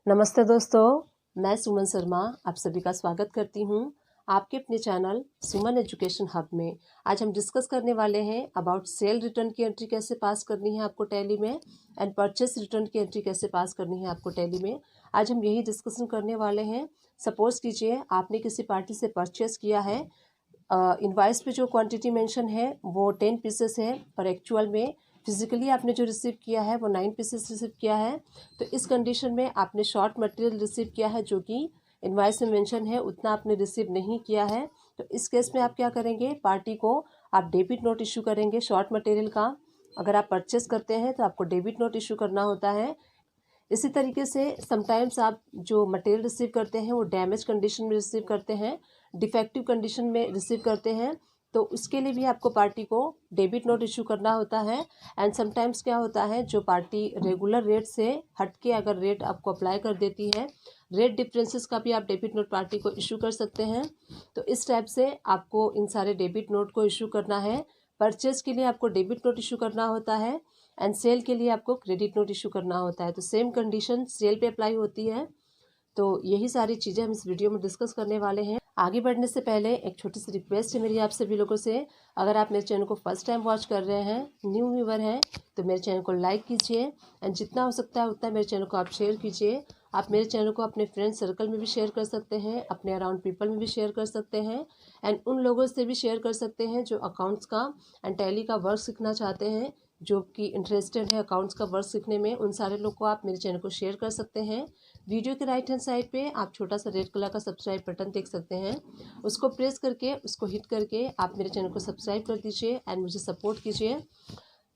नमस्ते दोस्तों, मैं सुमन शर्मा आप सभी का स्वागत करती हूँ आपके अपने चैनल सुमन एजुकेशन हब में। आज हम डिस्कस करने वाले हैं अबाउट सेल रिटर्न की एंट्री कैसे पास करनी है आपको टैली में एंड परचेस रिटर्न की एंट्री कैसे पास करनी है आपको टैली में। आज हम यही डिस्कशन करने वाले हैं। सपोज कीजिए आपने किसी पार्टी से परचेस किया है, इनवाइस पे जो क्वांटिटी मेंशन है वो 10 पीसेस है और एक्चुअल में फिजिकली आपने जो रिसीव किया है वो 9 पीसेस रिसीव किया है। तो इस कंडीशन में आपने शॉर्ट मटेरियल रिसीव किया है जो कि इनवाइस में मेंशन है, उतना आपने रिसीव नहीं किया है। तो इस केस में आप क्या करेंगे, पार्टी को आप डेबिट नोट इशू करेंगे शॉर्ट मटेरियल का। अगर आप परचेस करते हैं तो आपको डेबिट नोट इशू करना होता है। इसी तरीके से समटाइम्स आप जो मटेरियल रिसीव करते हैं वो डैमेज कंडीशन में रिसीव करते हैं, डिफेक्टिव कंडीशन में रिसीव करते हैं, तो उसके लिए भी आपको पार्टी को डेबिट नोट इशू करना होता है। एंड समटाइम्स क्या होता है, जो पार्टी रेगुलर रेट से हटके अगर रेट आपको अप्लाई कर देती है, रेट डिफरेंसेस का भी आप डेबिट नोट पार्टी को इशू कर सकते हैं। तो इस टाइप से आपको इन सारे डेबिट नोट को इशू करना है। परचेज के लिए आपको डेबिट नोट इशू करना होता है एंड सेल के लिए आपको क्रेडिट नोट इशू करना होता है। तो सेम कंडीशन सेल पे अप्लाई होती है। तो यही सारी चीज़ें हम इस वीडियो में डिस्कस करने वाले हैं। आगे बढ़ने से पहले एक छोटी सी रिक्वेस्ट है मेरी आप सभी लोगों से, अगर आप मेरे चैनल को फर्स्ट टाइम वॉच कर रहे हैं, न्यू व्यूवर हैं, तो मेरे चैनल को लाइक कीजिए एंड जितना हो सकता है उतना मेरे चैनल को आप शेयर कीजिए। आप मेरे चैनल को अपने फ्रेंड सर्कल में भी शेयर कर सकते हैं, अपने अराउंड पीपल में भी शेयर कर सकते हैं एंड उन लोगों से भी शेयर कर सकते हैं जो अकाउंट्स का एंड टैली का वर्क सीखना चाहते हैं, जो कि इंटरेस्टेड है अकाउंट्स का वर्क सीखने में। उन सारे लोग को आप मेरे चैनल को शेयर कर सकते हैं। वीडियो के राइट हैंड साइड पे आप छोटा सा रेड कलर का सब्सक्राइब बटन देख सकते हैं, उसको प्रेस करके उसको हिट करके आप मेरे चैनल को सब्सक्राइब कर दीजिए एंड मुझे सपोर्ट कीजिए।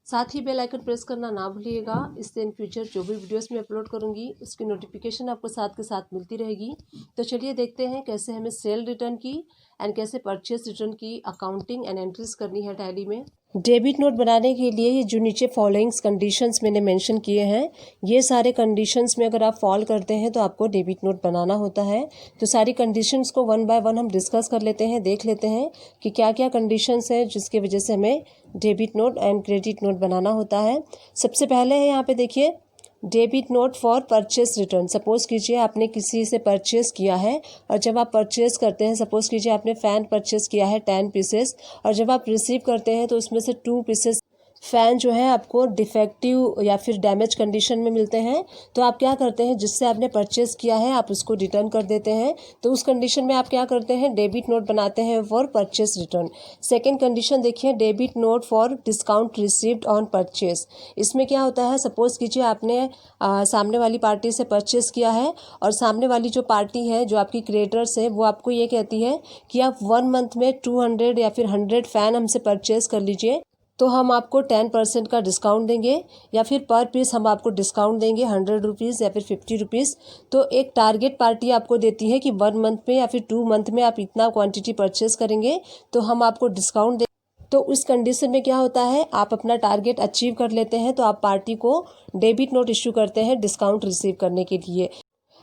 साथ ही बेल आइकन प्रेस करना ना भूलिएगा, इससे इन फ्यूचर जो भी वीडियोस मैं अपलोड करूंगी उसकी नोटिफिकेशन आपको साथ के साथ मिलती रहेगी। तो चलिए देखते हैं कैसे हमें सेल रिटर्न की एंड कैसे परचेस रिटर्न की अकाउंटिंग एंड एंट्रीज करनी है टैली में। डेबिट नोट बनाने के लिए ये जो नीचे फॉलोइंग्स कंडीशंस मैंने मेंशन किए हैं, ये सारे कंडीशंस में अगर आप फॉलो करते हैं तो आपको डेबिट नोट बनाना होता है। तो सारी कंडीशंस को वन बाय वन हम डिस्कस कर लेते हैं, देख लेते हैं कि क्या क्या कंडीशंस हैं जिसकी वजह से हमें debit note and credit note बनाना होता है। सबसे पहले है यहाँ पे देखिए, debit note for purchase return. Suppose कीजिए आपने किसी से परचेस किया है और जब आप परचेस करते हैं, सपोज़ कीजिए आपने फ़ैन परचेस किया है 10 पीसेस और जब आप रिसीव करते हैं तो उसमें से 2 पीसेस फ़ैन जो है आपको डिफेक्टिव या फिर डैमेज कंडीशन में मिलते हैं। तो आप क्या करते हैं, जिससे आपने परचेस किया है आप उसको रिटर्न कर देते हैं। तो उस कंडीशन में आप क्या करते हैं, डेबिट नोट बनाते हैं for purchase return. Second condition देखिए, debit note for discount received on purchase. इसमें क्या होता है, सपोज़ कीजिए आपने सामने वाली पार्टी से परचेस किया है और सामने वाली जो पार्टी है, जो आपकी क्रिएटर्स है, वो आपको ये कहती है कि आप 1 मंथ में 200 या फिर 100 फ़ैन हमसे परचेस कर लीजिए तो हम आपको 10% का डिस्काउंट देंगे या फिर पर पीस हम आपको डिस्काउंट देंगे 100 रुपीज़ या फिर 50 रुपीज़। तो एक टारगेट पार्टी आपको देती है कि 1 मंथ में या फिर 2 मंथ में आप इतना क्वांटिटी परचेस करेंगे तो हम आपको डिस्काउंट देंगे। तो उस कंडीशन में क्या होता है, आप अपना टारगेट अचीव कर लेते हैं तो आप पार्टी को डेबिट नोट इशू करते हैं डिस्काउंट रिसीव करने के लिए।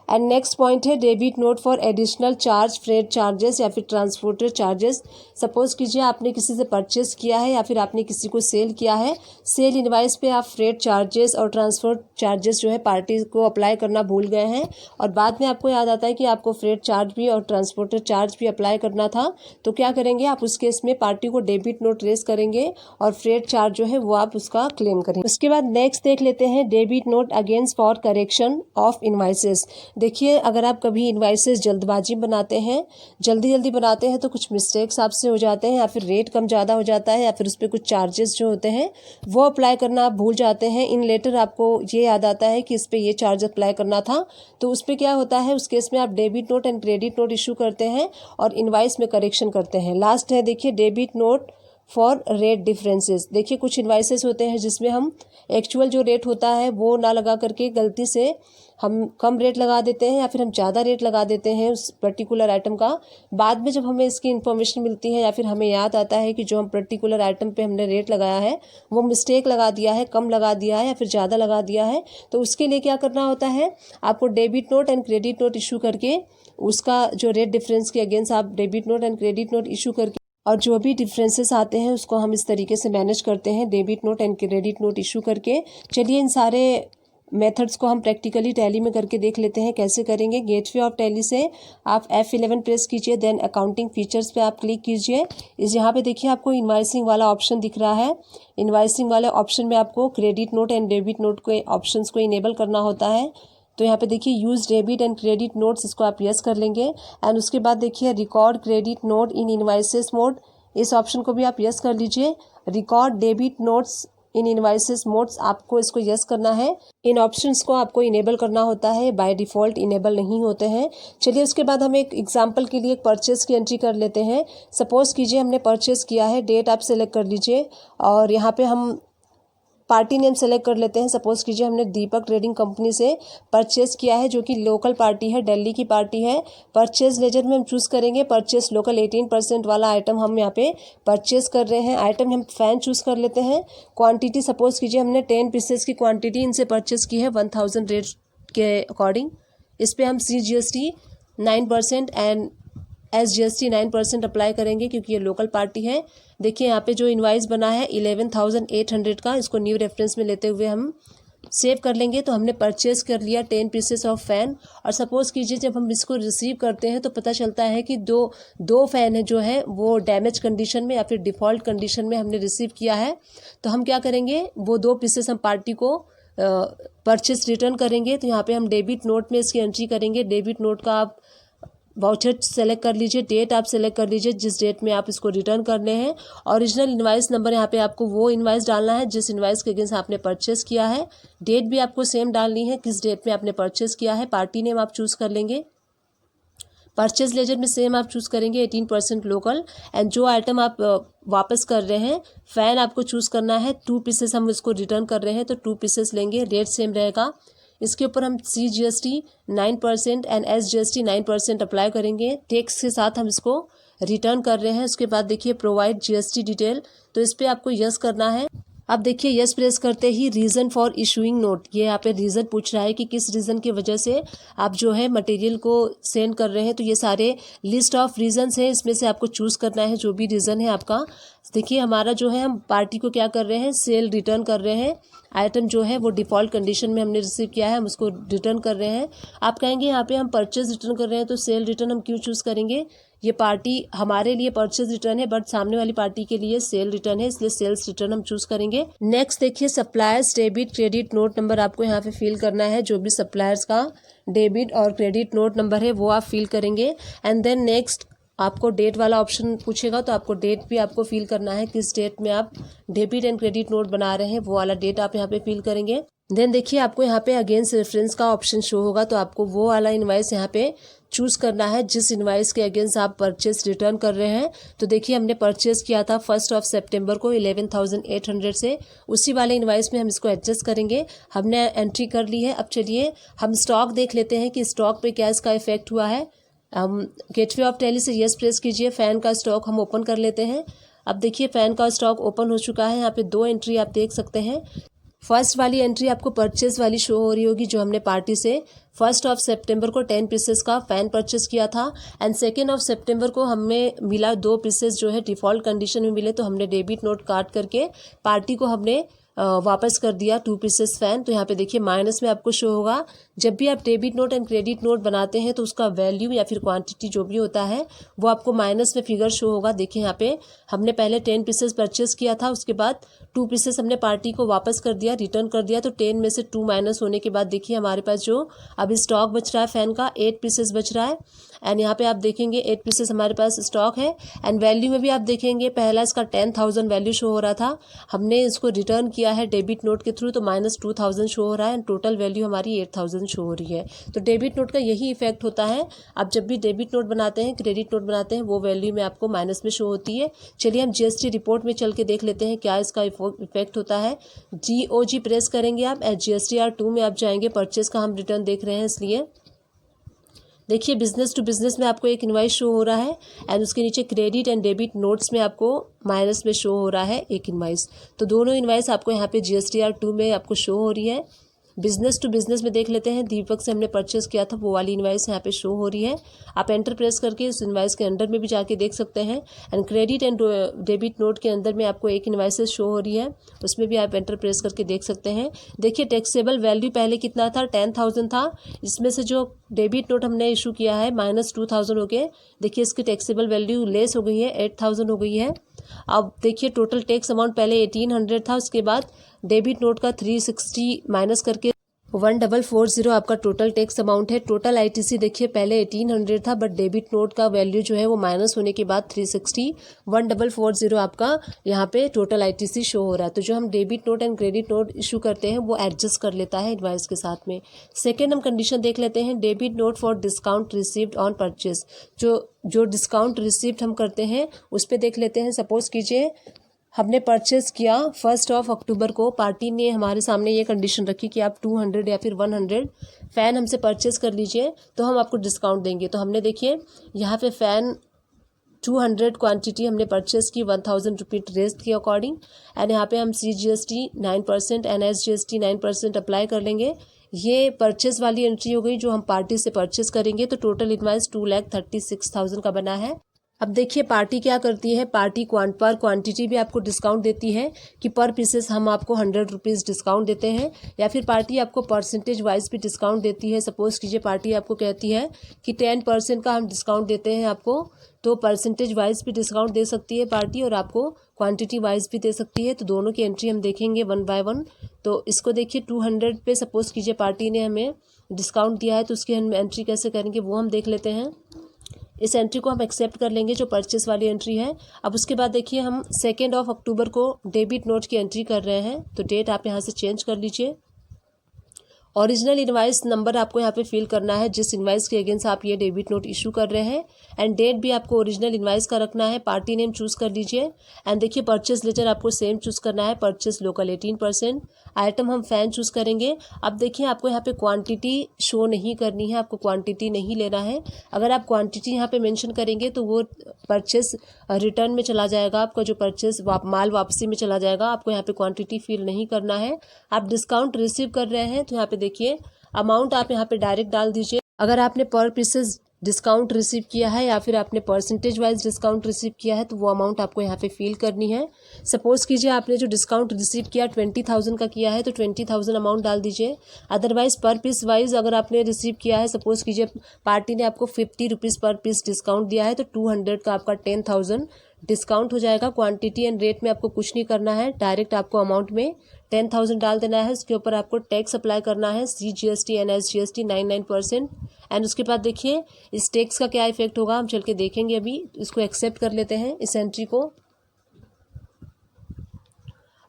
एंड नेक्स्ट पॉइंट है debit note for additional charge, freight charges या फिर ट्रांसपोर्टर चार्जेस। सपोज कीजिए आपने किसी से परचेस किया है या फिर आपने किसी को सेल किया है, सेल इनवाइस पे आप फ्रेट चार्जेस और ट्रांसपोर्ट चार्जेस जो है पार्टी को अप्लाई करना भूल गए हैं और बाद में आपको याद आता है कि आपको फ्रेट चार्ज भी और ट्रांसपोर्टर चार्ज भी अप्लाई करना था। तो क्या करेंगे, आप उस केस में पार्टी को डेबिट नोट रेज करेंगे और फ्रेट चार्ज जो है वो आप उसका क्लेम करेंगे। उसके बाद नेक्स्ट देख लेते हैं debit note against for correction of invoices. देखिए, अगर आप कभी इनवाइसेस जल्दबाजी बनाते हैं, जल्दी बनाते हैं तो कुछ मिस्टेक्स आपसे हो जाते हैं या फिर रेट कम ज़्यादा हो जाता है या फिर उस पर कुछ चार्जेस जो होते हैं वो अप्लाई करना आप भूल जाते हैं। इन लेटर आपको ये याद आता है कि इस पर ये चार्ज अप्लाई करना था, तो उस पर क्या होता है, उस केस में आप debit note and credit note issue करते हैं और इनवाइस में करेक्शन करते हैं। लास्ट है देखिए, debit note for rate differences. देखिए, कुछ इनवाइसेस होते हैं जिसमें हम एक्चुअल जो रेट होता है वो ना लगा करके गलती से हम कम रेट लगा देते हैं या फिर हम ज़्यादा रेट लगा देते हैं उस पर्टिकुलर आइटम का। बाद में जब हमें इसकी इन्फॉर्मेशन मिलती है या फिर हमें याद आता है कि जो हम पर्टिकुलर आइटम पे हमने रेट लगाया है वो मिस्टेक लगा दिया है, कम लगा दिया है या फिर ज़्यादा लगा दिया है, तो उसके लिए क्या करना होता है, आपको debit note and credit note issue करके उसका जो रेट डिफरेंस के अगेंस्ट आप debit note and credit note issue करके और जो भी डिफरेंसेस आते हैं उसको हम इस तरीके से मैनेज करते हैं, debit note and credit note issue करके। चलिए इन सारे मेथड्स को हम प्रैक्टिकली टैली में करके देख लेते हैं कैसे करेंगे। गेटवे ऑफ टैली से आप F11 प्रेस कीजिए, देन अकाउंटिंग फीचर्स पे आप क्लिक कीजिए। इस यहाँ पे देखिए आपको इनवाइसिंग वाला ऑप्शन दिख रहा है। इनवाइसिंग वाले ऑप्शन में आपको credit note and debit note के ऑप्शंस को इनेबल करना होता है। तो यहाँ पे देखिए use debit and credit notes, इसको आप यस कर लेंगे। एंड उसके बाद देखिए रिकॉर्ड क्रेडिट नोट इन इनवाइसेस मोड, इस ऑप्शन को भी आप यस कर लीजिए। रिकॉर्ड डेबिट नोट्स इन इनवाइसेस मोड्स, आपको इसको यस करना है। इन ऑप्शंस को आपको इनेबल करना होता है, बाय डिफ़ॉल्ट इनेबल नहीं होते हैं। चलिए उसके बाद हम एक एग्जांपल के लिए एक परचेस की एंट्री कर लेते हैं। सपोज कीजिए हमने परचेस किया है, डेट आप सेलेक्ट कर लीजिए और यहाँ पे हम पार्टी नेम सेलेक्ट कर लेते हैं। सपोज कीजिए हमने दीपक ट्रेडिंग कंपनी से परचेस किया है, जो कि लोकल पार्टी है, दिल्ली की पार्टी है। परचेस लेजर में हम चूज़ करेंगे परचेस लोकल 18% वाला आइटम हम यहाँ पे परचेस कर रहे हैं। आइटम हम फैन चूज़ कर लेते हैं। क्वांटिटी सपोज कीजिए हमने 10 पीसेस की क्वांटिटी इनसे परचेस की है 1000 रेट के अकॉर्डिंग। इस पर हम CGST 9% एंड SGST 9% अप्लाई करेंगे क्योंकि ये लोकल पार्टी है। देखिए यहाँ पे जो इनवाइस बना है 11,800 का, इसको न्यू रेफरेंस में लेते हुए हम सेव कर लेंगे। तो हमने परचेस कर लिया 10 पीसेस ऑफ फ़ैन। और सपोज़ कीजिए जब हम इसको रिसीव करते हैं तो पता चलता है कि दो फ़ैन है जो है वो डैमेज कंडीशन में या फिर डिफ़ॉल्ट कंडीशन में हमने रिसीव किया है। तो हम क्या करेंगे, वो 2 पीसेस हम पार्टी को परचेस रिटर्न करेंगे। तो यहाँ पे हम डेबिट नोट में इसकी एंट्री करेंगे। डेबिट नोट का आप वाउचर सेलेक्ट कर लीजिए, डेट आप सेलेक्ट कर लीजिए जिस डेट में आप इसको रिटर्न करने हैं। ओरिजिनल इनवाइस नंबर यहाँ पे आपको वो इनवाइस डालना है जिस इनवाइस के अगेंस्ट आपने परचेस किया है। डेट भी आपको सेम डालनी है, किस डेट में आपने परचेस किया है। पार्टी नेम आप चूज़ कर लेंगे। परचेज लेजर में सेम आप चूज़ करेंगे 18% लोकल। एंड जो आइटम आप वापस कर रहे हैं, फ़ैन आपको चूज़ करना है। 2 पीसेस हम इसको रिटर्न कर रहे हैं तो 2 पीसेस लेंगे, रेट सेम रहेगा। इसके ऊपर हम CGST 9% एंड SGST 9% अप्लाई करेंगे। टैक्स के साथ हम इसको रिटर्न कर रहे हैं। उसके बाद देखिए प्रोवाइड GST डिटेल, तो इस पर आपको यस करना है। अब देखिए यस प्रेस करते ही रीज़न फॉर इशूइंग नोट, ये यहाँ पे रीज़न पूछ रहा है कि किस रीज़न की वजह से आप जो है मटेरियल को सेंड कर रहे हैं। तो ये सारे लिस्ट ऑफ रीज़न्स हैं, इसमें से आपको चूज़ करना है जो भी रीज़न है आपका। देखिए हमारा जो है, हम पार्टी को क्या कर रहे हैं, सेल रिटर्न कर रहे हैं। आइटम जो है वो डिफ़ॉल्ट कंडीशन में हमने रिसीव किया है, हम उसको रिटर्न कर रहे हैं। आप कहेंगे यहाँ पे हम परचेज रिटर्न कर रहे हैं तो सेल रिटर्न हम क्यों चूज़ करेंगे। ये पार्टी हमारे लिए परचेज रिटर्न है बट सामने वाली पार्टी के लिए सेल रिटर्न है, इसलिए सेल्स रिटर्न हम चूज़ करेंगे। नेक्स्ट देखिए suppliers debit credit note number आपको यहाँ पे फिल करना है। जो भी सप्लायर्स का डेबिट और क्रेडिट नोट नंबर है वो आप फिल करेंगे। एंड देन नेक्स्ट आपको डेट वाला ऑप्शन पूछेगा तो आपको डेट भी आपको फिल करना है, किस डेट में आप डेबिट एंड क्रेडिट नोट बना रहे हैं वो वाला डेट आप यहाँ पे फिल करेंगे। देन देखिए आपको यहाँ पे अगेंस्ट रेफरेंस का ऑप्शन शो होगा, तो आपको वो वाला इनवाइस यहाँ पे चूज़ करना है जिस इनवाइस के अगेंस्ट आप परचेस रिटर्न कर रहे हैं। तो देखिए हमने परचेस किया था 1 सितंबर को 11,800 से, उसी वाले इनवाइस में हम इसको एडजस्ट करेंगे। हमने एंट्री कर ली है। अब चलिए हम स्टॉक देख लेते हैं कि स्टॉक पे क्या इसका इफेक्ट हुआ है। हम गेटवे ऑफ टैली से यस प्रेस कीजिए। फ़ैन का स्टॉक हम ओपन कर लेते हैं। अब देखिए फ़ैन का स्टॉक ओपन हो चुका है। यहाँ पे 2 एंट्री आप देख सकते हैं। फर्स्ट वाली एंट्री आपको परचेस वाली शो हो रही होगी, जो हमने पार्टी से 1 सितंबर को 10 पीसेस का फ़ैन परचेस किया था। एंड 2 सितंबर को हमें मिला 2 पीसेस जो है डिफ़ॉल्ट कंडीशन में मिले, तो हमने डेबिट नोट काट करके पार्टी को हमने वापस कर दिया 2 पीसेस फ़ैन। तो यहाँ पे देखिए माइनस में आपको शो होगा। जब भी आप debit note and credit note बनाते हैं तो उसका वैल्यू या फिर क्वांटिटी जो भी होता है वो आपको माइनस में फिगर शो होगा। देखिए यहाँ पे हमने पहले 10 पीसेस परचेस किया था, उसके बाद 2 पीसेस हमने पार्टी को वापस कर दिया, रिटर्न कर दिया। तो 10 में से 2 माइनस होने के बाद देखिए हमारे पास जो अभी स्टॉक बच रहा है फ़ैन का 8 पीसेस बच रहा है। एंड यहाँ पे आप देखेंगे 8 पीसेस हमारे पास स्टॉक है। एंड वैल्यू में भी आप देखेंगे पहला इसका 10,000 वैल्यू शो हो रहा था, हमने इसको रिटर्न किया है डेबिट नोट के थ्रू तो -2,000 शो हो रहा है। एंड टोटल वैल्यू हमारी 8,000 शो हो रही है। तो डेबिट नोट का यही इफेक्ट होता है। आप जब भी डेबिट नोट बनाते हैं, क्रेडिट नोट बनाते हैं, वो वैल्यू में आपको माइनस में शो होती है। चलिए हम GST रिपोर्ट में चल के देख लेते हैं क्या इसका इफेक्ट होता है। GOG प्रेस करेंगे आप, GSTR 2 में आप जाएंगे। परचेस का हम रिटर्न देख रहे हैं इसलिए देखिए बिजनेस टू बिजनेस में आपको एक इनवाइस शो हो रहा है एंड उसके नीचे क्रेडिट एंड डेबिट नोट्स में आपको माइनस में शो हो रहा है एक इनवाइस। तो दोनों इनवाइस आपको यहाँ पे GSTR 2 में आपको शो हो रही है। बिजनेस टू बिजनेस में देख लेते हैं, दीपक से हमने परचेस किया था वो वाली इनवाइस यहाँ पे शो हो रही है। आप एंटर प्रेस करके इस इनवाइस के अंडर में भी जाके देख सकते हैं। And credit and debit note के अंदर में आपको एक इनवाइसेस शो हो रही है, उसमें भी आप एंटर प्रेस करके देख सकते हैं। देखिए टैक्सेबल वैल्यू पहले कितना था, 10,000 था। इसमें से जो डेबिट नोट हमने इशू किया है -2,000 हो गए। देखिए इसकी टैक्सेबल वैल्यू लेस हो गई है, 8,000 हो गई है। अब देखिए टोटल टैक्स अमाउंट पहले 1800 था, उसके बाद डेबिट नोट का 360 माइनस करके 1440 आपका टोटल टैक्स अमाउंट है। टोटल आईटीसी देखिए पहले 1800 था, बट डेबिट नोट का वैल्यू जो है वो माइनस होने के बाद 360 1440 आपका यहाँ पे टोटल आईटीसी शो हो रहा है। तो जो हम debit note and credit note issue करते हैं वो एडजस्ट कर लेता है इनवाइस के साथ में। सेकेंड हम कंडीशन देख लेते हैं, debit note for discount received on purchase. जो डिस्काउंट रिसीव्ड हम करते हैं उस पर देख लेते हैं। सपोज कीजिए हमने परचेस किया 1 अक्टूबर को, पार्टी ने हमारे सामने ये कंडीशन रखी कि आप 200 या फिर 100 फ़ैन हमसे परचेस कर लीजिए तो हम आपको डिस्काउंट देंगे। तो हमने देखिए यहाँ पे फ़ैन 200 क्वांटिटी हमने परचेस की 1000 रुपये रेस्ट के अकॉर्डिंग। एंड यहाँ पे हम CGST 9% NSGST 9% अप्लाई कर लेंगे। ये परचेस वाली एंट्री हो गई जो हम पार्टी से परचेस करेंगे। तो टोटल इनवाइस 2,36,000 का बना है। अब देखिए पार्टी क्या करती है, पार्टी पर क्वांटिटी भी आपको डिस्काउंट देती है कि पर पीसेस हम आपको 100 रुपीज़ डिस्काउंट देते हैं, या फिर पार्टी आपको परसेंटेज वाइज भी डिस्काउंट देती है। सपोज कीजिए पार्टी आपको कहती है कि 10% का हम डिस्काउंट देते हैं आपको, तो परसेंटेज वाइज भी डिस्काउंट दे सकती है पार्टी और आपको क्वांटिटी वाइज भी दे सकती है। तो दोनों की एंट्री हम देखेंगे 1 बाय 1। तो इसको देखिए 200 पे सपोज कीजिए पार्टी ने हमें डिस्काउंट दिया है, तो उसकी हम एंट्री कैसे करेंगे वो हम देख लेते हैं। इस एंट्री को हम एक्सेप्ट कर लेंगे जो परचेस वाली एंट्री है। अब उसके बाद देखिए हम 2 अक्टूबर को डेबिट नोट की एंट्री कर रहे हैं, तो डेट आप यहाँ से चेंज कर लीजिए। ओरिजिनल इनवाइस नंबर आपको यहाँ पे फिल करना है जिस इनवाइस के अगेंस्ट आप ये डेबिट नोट इशू कर रहे हैं, एंड डेट भी आपको ओरिजिनल इनवाइस का रखना है। पार्टी नेम चूज़ कर लीजिए। एंड देखिए परचेस लेटर आपको सेम चूज़ करना है, परचेस लोकल 18%। आइटम हम फ़ैन चूज़ करेंगे। अब देखिए आपको यहाँ पे क्वांटिटी शो नहीं करनी है, आपको क्वांटिटी नहीं लेना है। अगर आप क्वांटिटी यहाँ पे मेंशन करेंगे तो वो परचेस रिटर्न में चला जाएगा, आपका जो परचेस माल वापसी में चला जाएगा। आपको यहाँ पे क्वांटिटी फिल नहीं करना है। आप डिस्काउंट रिसीव कर रहे हैं तो यहाँ पे देखिए अमाउंट आप यहाँ पे डायरेक्ट डाल दीजिए। अगर आपने पर पीसेस डिस्काउंट रिसीव किया है या फिर आपने परसेंटेज वाइज डिस्काउंट रिसीव किया है तो वो अमाउंट आपको यहाँ पे फिल करनी है। सपोज कीजिए आपने जो डिस्काउंट रिसीव किया 20,000 का किया है तो 20,000 अमाउंट डाल दीजिए। अदरवाइज पर पीस वाइज अगर आपने रिसीव किया है, सपोज कीजिए पार्टी ने आपको 50 रुपीज़ पर पीस डिस्काउंट दिया है तो 200 का आपका 10,000 डिस्काउंट हो जाएगा। क्वांटिटी एंड रेट में आपको कुछ नहीं करना है, डायरेक्ट आपको अमाउंट में 10,000 डाल देना है। उसके ऊपर आपको टैक्स अप्लाई करना है, CGST NSGST 9% एंड उसके बाद देखिए इस टैक्स का क्या इफेक्ट होगा हम चल के देखेंगे। अभी इसको एक्सेप्ट कर लेते हैं इस एंट्री को।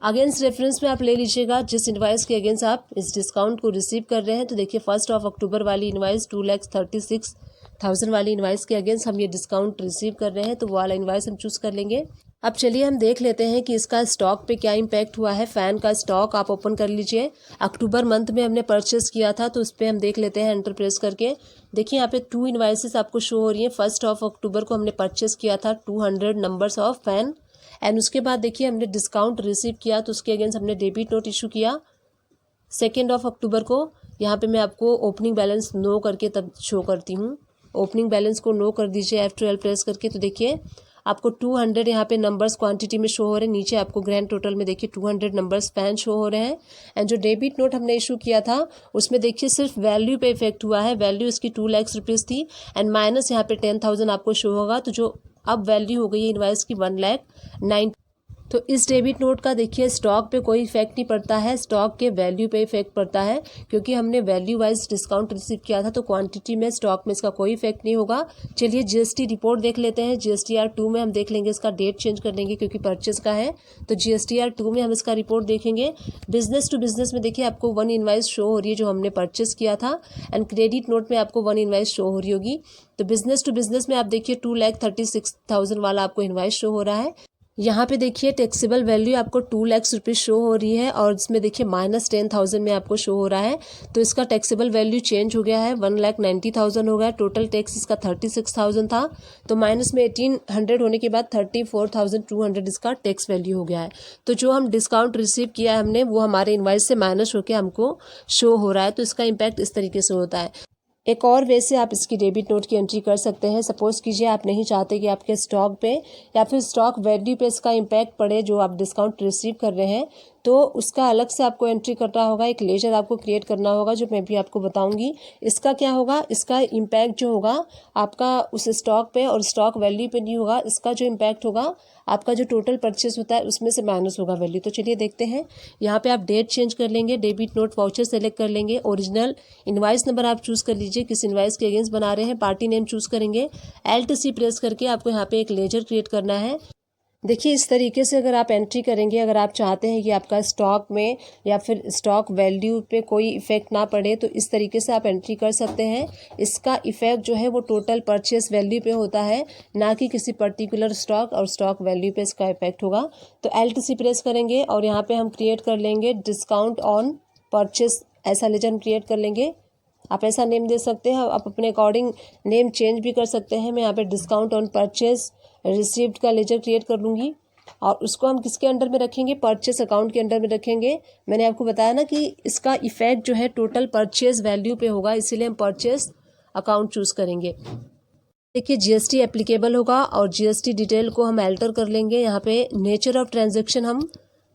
अगेंस्ट रेफरेंस में आप ले लीजिएगा जिस इनवाइस के अगेंस्ट आप इस डिस्काउंट को रिसीव कर रहे हैं। तो देखिए 1 अक्टूबर वाली इनवाइस 2,36,000 वाली इनवाइस के अगेंस्ट हम ये डिस्काउंट रिसीव कर रहे हैं, तो वो वाला इनवाइस हम चूज़ कर लेंगे। अब चलिए हम देख लेते हैं कि इसका स्टॉक पे क्या इम्पैक्ट हुआ है। फ़ैन का स्टॉक आप ओपन कर लीजिए। अक्टूबर मंथ में हमने परचेस किया था तो उस पर हम देख लेते हैं एंटर प्रेस करके। देखिए यहाँ पे 2 इनवाइसेस आपको शो हो रही हैं। 1 अक्टूबर को हमने परचेस किया था 200 नंबर्स ऑफ फ़ैन, एंड उसके बाद देखिए हमने डिस्काउंट रिसीव किया तो उसके अगेंस्ट हमने डेबिट नोट इशू किया 2 अक्टूबर को। यहाँ पे मैं आपको ओपनिंग बैलेंस नो करके तब शो करती हूँ। ओपनिंग बैलेंस को नो कर दीजिए F12 प्रेस करके। तो देखिए आपको 200 यहाँ पे नंबर्स क्वांटिटी में शो हो रहे हैं। नीचे आपको ग्रैंड टोटल में देखिए 200 नंबर्स फ़ैन शो हो रहे हैं। एंड जो डेबिट नोट हमने इशू किया था उसमें देखिए सिर्फ वैल्यू पे इफेक्ट हुआ है। वैल्यू इसकी 2 लाख रुपीज़ थी एंड माइनस यहाँ पे 10,000 आपको शो होगा। तो जो अब वैल्यू हो गई है इनवाइस की 1,09,000। तो इस डेबिट नोट का देखिए स्टॉक पे कोई इफेक्ट नहीं पड़ता है, स्टॉक के वैल्यू पे इफेक्ट पड़ता है क्योंकि हमने वैल्यू वाइज डिस्काउंट रिसीव किया था। तो क्वांटिटी में स्टॉक में इसका कोई इफेक्ट नहीं होगा। चलिए GST रिपोर्ट देख लेते हैं। GSTR 2 में हम देख लेंगे, इसका डेट चेंज कर लेंगे क्योंकि परचेज का है। तो GSTR 2 में हम इसका रिपोर्ट देखेंगे। बिजनेस टू बिजनेस में देखिए आपको 1 इनवाइस शो हो रही है जो हमने परचेस किया था, एंड क्रेडिट नोट में आपको 1 इनवाइस शो हो रही होगी। तो बिजनेस टू बिजनेस में आप देखिए 2,36,000 वाला आपको इनवाइस शो हो रहा है। यहाँ पे देखिए टैक्सेबल वैल्यू आपको 2 लाख रुपीज़ शो हो रही है और इसमें देखिए -10,000 में आपको शो हो रहा है। तो इसका टैक्सेबल वैल्यू चेंज हो गया है, 1,90,000 हो गया। टोटल टैक्स इसका 36,000 था, तो माइनस में 1,800 होने के बाद 34,200 इसका टैक्स वैल्यू हो गया है। तो जो हम डिस्काउंट रिसीव किया है हमने, वो हमारे इनवाइस से माइनस होकर हमको शो हो रहा है। तो इसका इम्पैक्ट इस तरीके से होता है। एक और वे से आप इसकी डेबिट नोट की एंट्री कर सकते हैं। सपोज़ कीजिए आप नहीं चाहते कि आपके स्टॉक पे या फिर स्टॉक वैल्यू पे इसका इम्पैक्ट पड़े जो आप डिस्काउंट रिसीव कर रहे हैं, तो उसका अलग से आपको एंट्री करना होगा। एक लेजर आपको क्रिएट करना होगा जो मैं भी आपको बताऊंगी। इसका क्या होगा, इसका इम्पैक्ट जो होगा आपका उस स्टॉक पे और स्टॉक वैल्यू पे नहीं होगा। इसका जो इम्पैक्ट होगा आपका जो टोटल परचेस होता है उसमें से माइनस होगा वैल्यू। तो चलिए देखते हैं। यहाँ पे आप डेट चेंज कर लेंगे, डेबिट नोट वाउचर सेलेक्ट कर लेंगे, ओरिजिनल इनवाइस नंबर आप चूज़ कर लीजिए, किस इनवाइस के अगेंस्ट बना रहे हैं, पार्टी नेम चूज़ करेंगे, LTC प्रेस करके आपको यहाँ पे एक लेजर क्रिएट करना है। देखिए इस तरीके से अगर आप एंट्री करेंगे, अगर आप चाहते हैं कि आपका स्टॉक में या फिर स्टॉक वैल्यू पे कोई इफ़ेक्ट ना पड़े, तो इस तरीके से आप एंट्री कर सकते हैं। इसका इफ़ेक्ट जो है वो टोटल परचेस वैल्यू पे होता है, ना कि किसी पर्टिकुलर स्टॉक और स्टॉक वैल्यू पे इसका इफेक्ट होगा। तो LTC प्रेस करेंगे और यहाँ पे हम क्रिएट कर लेंगे डिस्काउंट ऑन परचेस, ऐसा लेजर क्रिएट कर लेंगे। आप ऐसा नेम दे सकते हैं, आप अपने अकॉर्डिंग नेम चेंज भी कर सकते हैं। मैं यहाँ पे डिस्काउंट ऑन परचेस रिसीव्ड का लेजर क्रिएट कर लूँगी और उसको हम किसके अंडर में रखेंगे, परचेस अकाउंट के अंडर में रखेंगे। मैंने आपको बताया ना कि इसका इफेक्ट जो है टोटल परचेस वैल्यू पे होगा, इसीलिए हम परचेस अकाउंट चूज़ करेंगे। देखिए GST एप्लीकेबल होगा और GST डिटेल को हम एल्टर कर लेंगे। यहाँ पे नेचर ऑफ ट्रांजेक्शन हम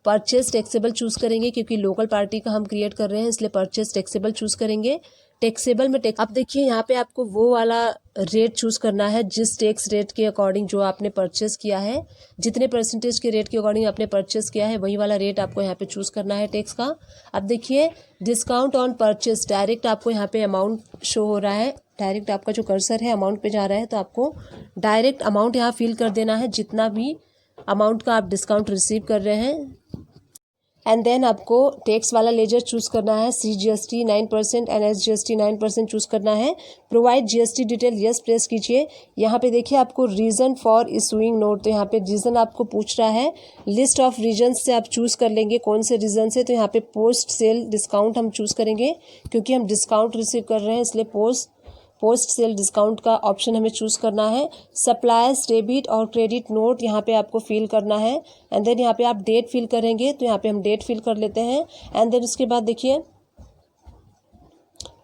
परचेस टैक्सेबल चूज़ करेंगे, क्योंकि लोकल पार्टी का हम क्रिएट कर रहे हैं इसलिए परचेस टैक्सेबल चूज़ करेंगे। टैक्सेबल में अब देखिए यहाँ पे आपको वो वाला रेट चूज़ करना है जिस टैक्स रेट के अकॉर्डिंग जो आपने परचेस किया है, जितने परसेंटेज के रेट के अकॉर्डिंग आपने परचेस किया है वही वाला रेट आपको यहाँ पे चूज़ करना है टैक्स का। अब देखिए डिस्काउंट ऑन परचेस, डायरेक्ट आपको यहाँ पे अमाउंट शो हो रहा है, डायरेक्ट आपका जो कर्सर है अमाउंट पे जा रहा है, तो आपको डायरेक्ट अमाउंट यहाँ फिल कर देना है जितना भी अमाउंट का आप डिस्काउंट रिसीव कर रहे हैं। एंड देन आपको टैक्स वाला लेजर चूज़ करना है, CGST 9% एंड SGST 9% चूज़ करना है। Provide GST detail yes press कीजिए। यहाँ पे देखिए आपको रीज़न फॉर इशूइंग नोट, तो यहाँ पे रीज़न आपको पूछ रहा है। लिस्ट ऑफ रीजन से आप चूज़ कर लेंगे कौन से रीज़न से, तो यहाँ पे पोस्ट सेल डिस्काउंट हम चूज़ करेंगे, क्योंकि हम डिस्काउंट रिसीव कर रहे हैं इसलिए पोस्ट सेल डिस्काउंट का ऑप्शन हमें चूज़ करना है। सप्लायर्स डेबिट और क्रेडिट नोट यहाँ पे आपको फिल करना है। एंड देन यहाँ पे आप डेट फिल करेंगे, तो यहाँ पे हम डेट फिल कर लेते हैं। एंड देन उसके बाद देखिए